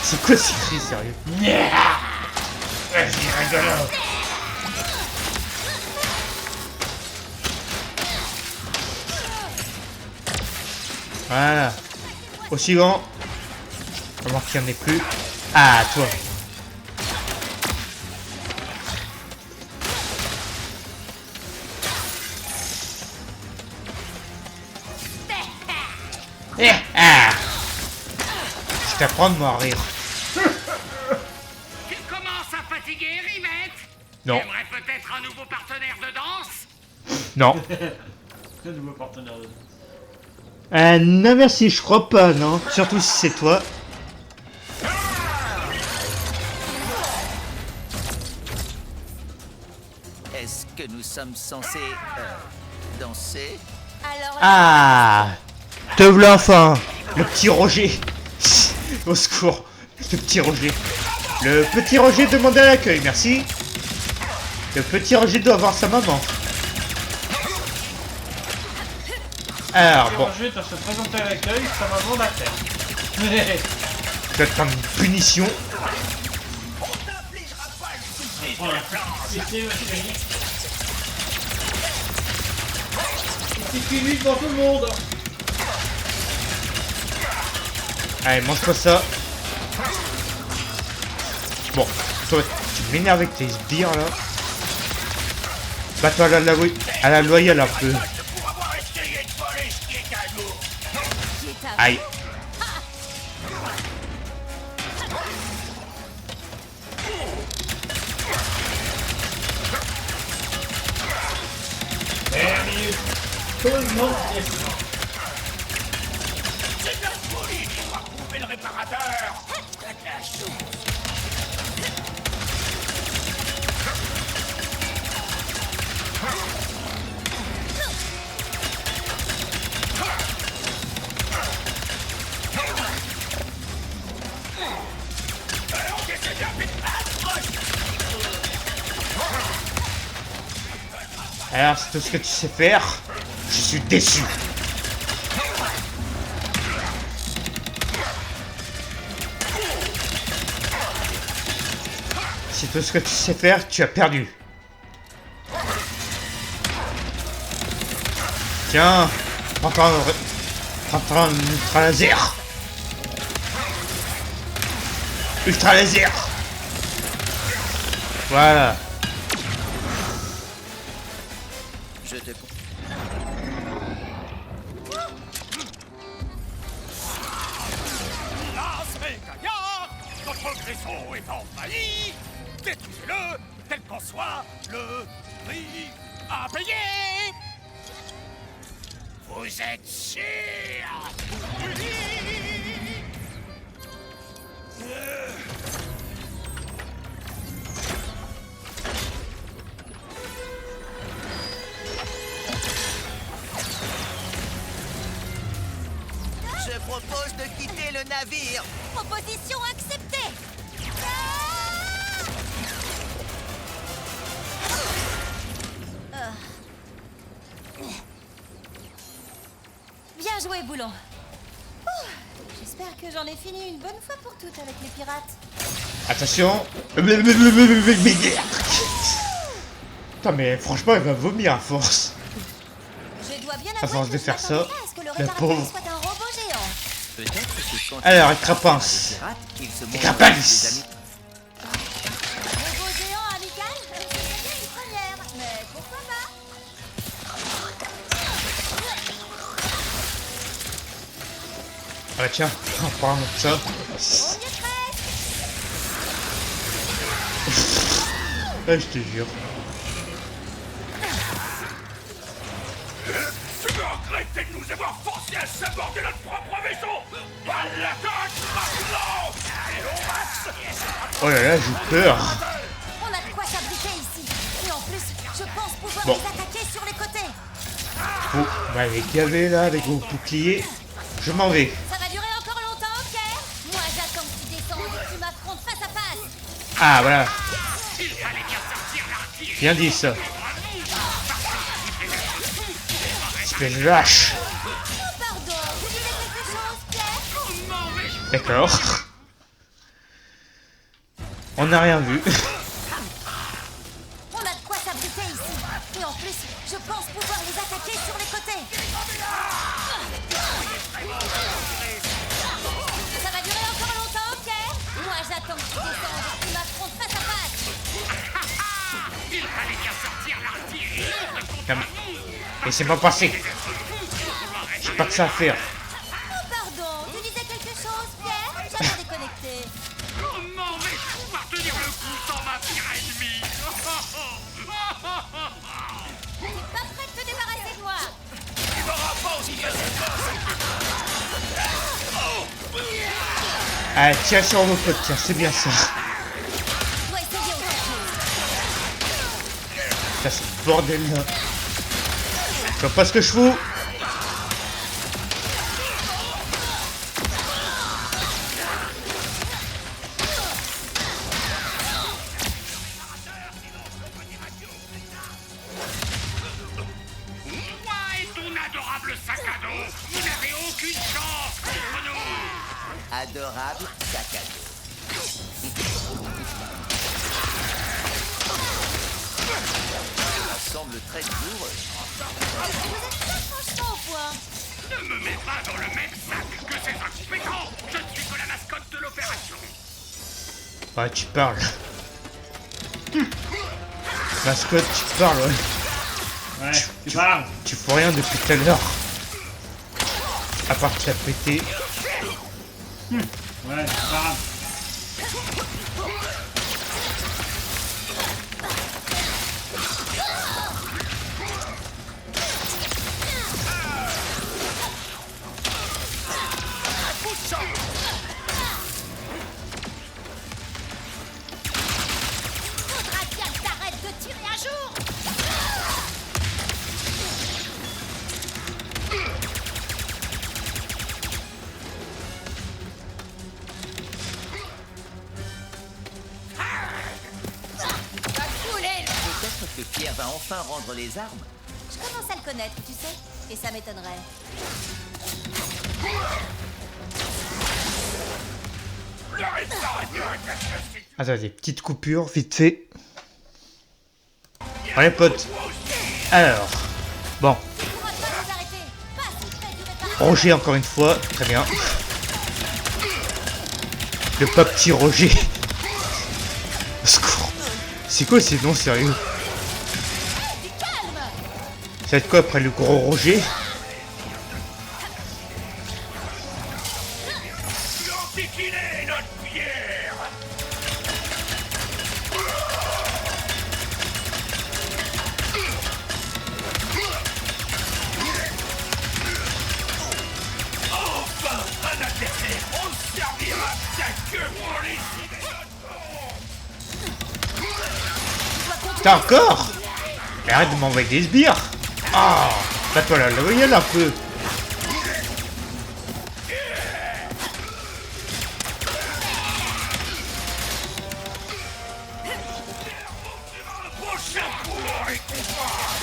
C'est quoi ce cri, sérieux?
Vas-y, rigolo.
Voilà. Au suivant. Comment qu'il n'y en ait plus? Ah, toi. Ah. Je t'apprends de moi à rire.
Tu commences à fatiguer, Rivette?
Non.
T'aimerais peut-être un nouveau partenaire de danse?
Non.
Un nouveau partenaire de danse.
Non merci, je crois pas, non. Surtout si c'est toi.
Est-ce que nous sommes censés danser?
Alors,
Ah, te voilà enfin. Le petit Roger. Au secours. Le petit Roger. Le petit Roger demandait à l'accueil, merci. Le petit Roger doit voir sa maman. Alors bon,
Roger doit se présenter à l'accueil, sa maman l'appelle.
tu vas te prendre une punition.
C'est fini devant tout le monde.
Allez, mange-toi ça. Bon, toi, tu m'énerves avec tes sbires là. Bats-toi à la loyale un peu. Aïe.
Tout le monde est
C'est de la folie d'avoir trouvé le réparateur.
Alors, c'est tout ce que tu sais faire. Je suis déçu. C'est tout ce que tu sais faire, tu as perdu. Tiens, prends-toi un ultra laser. Ultra laser. Voilà.
Je te...
Lancez gaillard, notre vaisseau est envahi. Détruisez-le, quel qu'en soit le prix à payer. Vous êtes sûr?
Je propose de quitter le navire.
proposition acceptée. Bien joué, Boulon. Ouh, j'espère que j'en ai fini une bonne fois pour toutes avec les pirates.
Attention. Putain, mais franchement, elle va vomir à force.
Je dois bien
À
avouer
force
que
de
je
faire ça,
m'attendais pas à ce que le
la
réparateur
pauvre.
soit un robot géant.
Peut-être que quand
Alors,
il
Crapince.
pirates, ils se montrent
Crapince.
des amis.
Robot géant amical, c'est bien une première, mais pourquoi pas?
Ah bah tiens, en parlant de ça.
On y est presque.
Ah, je te jure.
Tu veux regretter de nous avoir forcé à saborder notre propre vaisseau? À l'attaque maintenant! Et au max!
Oh là là, j'ai peur.
On a de quoi s'abriter ici. Et en plus, je pense pouvoir
Bon.
les attaquer sur les côtés.
Vous m'avez gavé là avec vos boucliers. Je m'en vais.
Ça va durer encore longtemps, ok? Moi, j'attends que tu descendes et que tu m'affrontes face à face.
Ah voilà,
Il fallait bien sortir l'artillerie!
bien dit ça. Espèce de lâche.
Oh, pardon, vous voulez quelque chose, Pierre?
D'accord. On n'a rien vu.
On a de quoi s'abriter ici. Et en plus, je pense pouvoir les attaquer sur les côtés. Ça va durer encore longtemps, Pierre? Moi, j'attends que tu descendes et que tu m'affrontes face à face.
Il fallait bien sortir l'artillerie.
Calme. Laissez-moi passer. J'ai pas que ça à faire.
Oh, pardon, tu disais quelque chose, Pierre? J'avais déconnecté.
Comment vais-je pouvoir tenir le coup sans ma pire ennemie?
T'es pas prêt de te débarrasser de moi.
Tu m'auras pas aussi facilement.
Ah, tiens sur vos potes, tiens, c'est bien ça.
Je dois essayer autre chose.
Putain, ce bordel là. Je vois pas ce que je fous.
Toi et ton adorable sac à dos, vous n'avez aucune chance contre nous.
Adorable sac à dos. Ça semble très douloureux.
Vous êtes pas franchement au point.
Ne me mets pas dans le même sac que ces incompétents. Je ne suis que la mascotte de l'opération.
Ouais, tu parles. Mascotte, tu parles, ouais.
Ouais, tu parles.
Tu fais rien depuis tout à l'heure. À part te la péter.
Ouais, tu parles.
Faudra bien que t'arrêtes de tirer à jour. Va couler.
Peut-être que Pierre va enfin rendre les armes.
Je commence à le connaître, tu sais. Et ça m'étonnerait.
Attends, des petites coupures, vite fait. Allez, potes. Alors. Bon.
Tu pourras pas nous arrêter. Pas si près du réparateur.
Roger, encore une fois. Très bien. Le pas petit Roger. Au secours. C'est quoi ces noms, sérieux?
Du calme.
Ça va être quoi après le gros Roger?
L'antiquilé, notre Pierre. Enfin, un adversaire. On servira ta queue pour les
T'as encore? Mais arrête de m'envoyer des sbires. Ah, bah toi là, loyal un peu.
prochain pour le réconfort.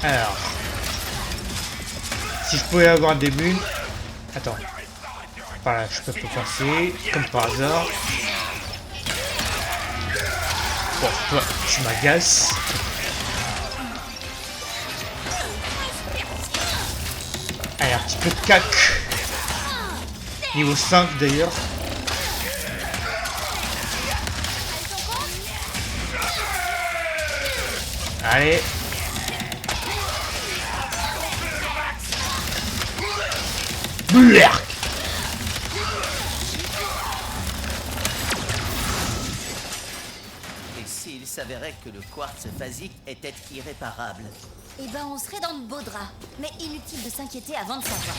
Alors. Si je pouvais avoir des mules. Attends. Voilà, je peux pas passer. Comme par hasard. Bon, toi, tu m'agaces. Allez, un petit peu de cac. Niveau 5 d'ailleurs. Allez. Blerk.
Et s'il s'avérait que le quartz phasique était irréparable?
Eh ben, on serait dans de beaux draps. Mais inutile de s'inquiéter avant de savoir.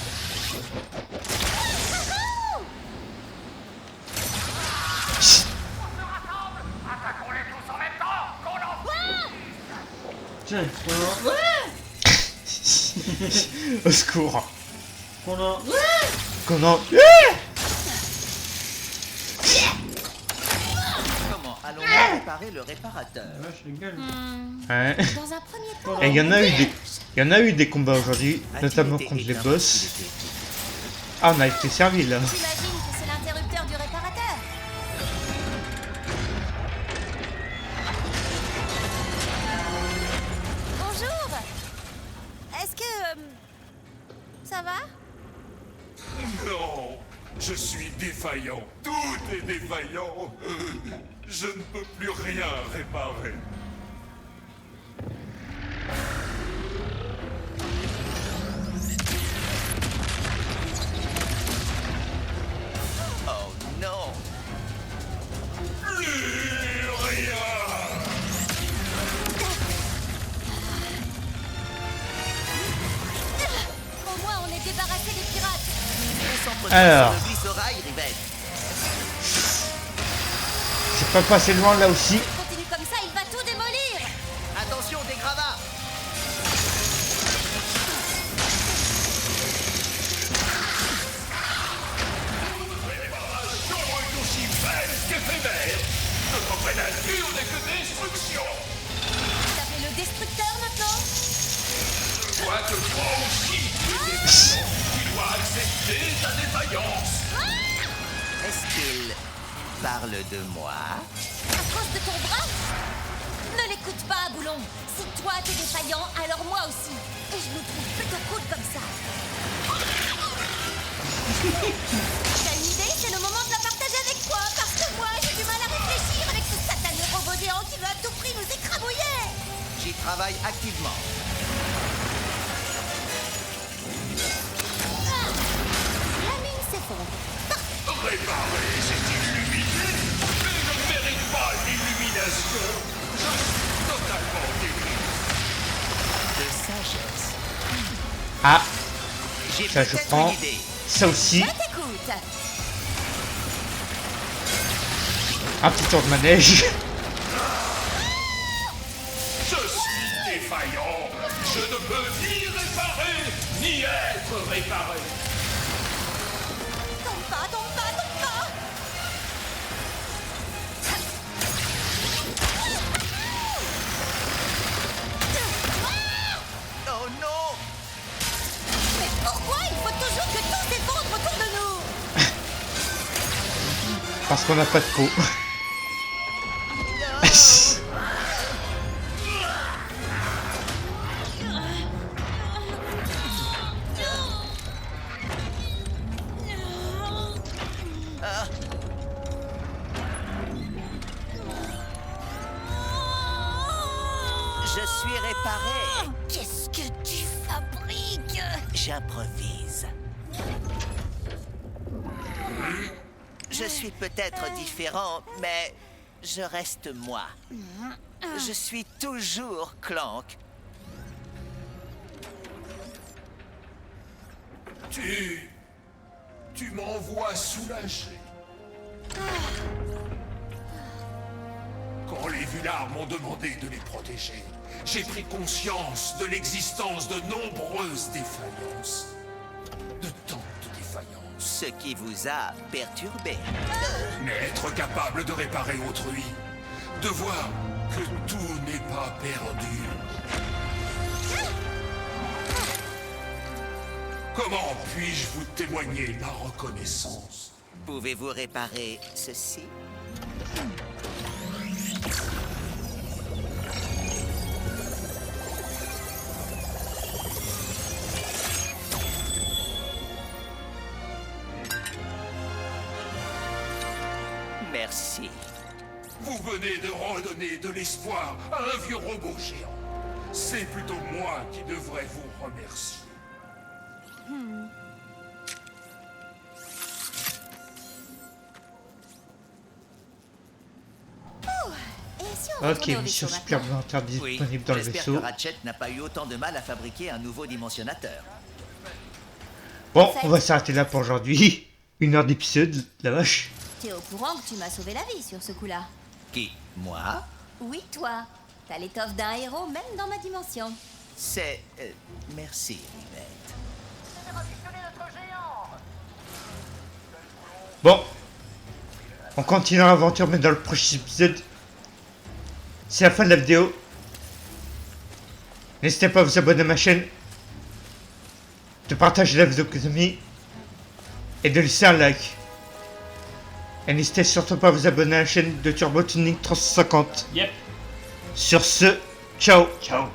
Attaquons-les tous en même temps. Qu'on en...
Tiens,
Au secours.
qu'on en...
Comment?
Comment allons-nous réparer le réparateur.
Vache, les gueules.
Ouais.
Dans un premier temps,
Et il y en a eu des combats aujourd'hui, notamment
A-t-il été
contre les
éteint
boss.
parce qu'il était éclairé?
Ah, on a été servi là.
j'imagine que c'est l'interrupteur du réparateur. Bonjour. Est-ce que ça va?
Non, je suis défaillant. Tout est défaillant. Je ne peux plus rien réparer.
Oh non!
Plus rien.
Au moins, on est débarrassé des pirates.
Concentre-toi
Alors.
sur le glissorail, Rivette.
C'est pas passé loin là aussi.
Continue comme ça, il va tout démolir.
Attention, des gravats!
Réparation est aussi belle qu'éphémère. Notre vraie nature n'est que destruction.
Vous appelez le destructeur maintenant?
Je vois que toi aussi, tu es défaillant. Tu dois accepter ta défaillance.
Est-ce qu'il parle de moi?
À cause de ton bras? Ne l'écoute pas, Boulon. Si toi t'es défaillant, alors moi aussi. Et je me trouve plutôt cool comme ça. T'as une idée? C'est le moment de la partager avec toi. Parce que moi, j'ai du mal à réfléchir avec ce satané robot géant qui veut à tout prix nous écrabouiller.
J'y travaille activement.
La mine s'effondre.
Réparer, c'est illuminer. Mais je ne mérite pas l'illumination. Je suis totalement débile.
De sagesse.
Ah,
J'ai
ça je
peut-être
prends.
une idée.
Ça aussi.
Je t'écoute.
Un petit tour de manège.
Je suis défaillant. Je ne peux ni réparer, ni être réparé.
Tombe pas, tombe pas, tombe pas.
Oh non!
Mais pourquoi il faut toujours que tout s'effondre autour de nous?
Parce qu'on n'a pas de peau.
Je suis réparé.
Qu'est-ce que tu fabriques?
J'improvise. Je suis peut-être différent, mais je reste moi. Je suis toujours Clank.
Tu m'envoies soulagé. Quand les Vulars m'ont demandé de les protéger, j'ai pris conscience de l'existence de nombreuses défaillances. De tantes défaillances.
Ce qui vous a perturbé.
Mais être capable de réparer autrui, de voir que tout n'est pas perdu. Comment puis-je vous témoigner ma reconnaissance?
Pouvez-vous réparer ceci? Merci.
Vous venez de redonner de l'espoir à un vieux robot géant. C'est plutôt moi qui devrais vous remercier.
Et si on
Ok,
retournait au
mission
vaisseau maintenant?
supplémentaire
Oui,
disponible dans le
j'espère
vaisseau.
que Ratchet n'a pas eu autant de mal à fabriquer un nouveau dimensionnateur.
Bon, on va s'arrêter là pour aujourd'hui. 1 heure d'épisode, la vache.
T'es au courant que tu m'as sauvé la vie sur ce coup-là?
Qui? Moi?
Oui, toi. T'as l'étoffe d'un héros même dans ma dimension.
C'est... merci, Rivette.
Bon, on continue l'aventure, mais dans le prochain épisode, c'est la fin de la vidéo. N'hésitez pas à vous abonner à ma chaîne, de partager la vidéo avec vos amis et de laisser un like. Et n'hésitez surtout pas à vous abonner à la chaîne de Turbo Tuning 350.
Yep.
Sur ce, ciao.
Ciao.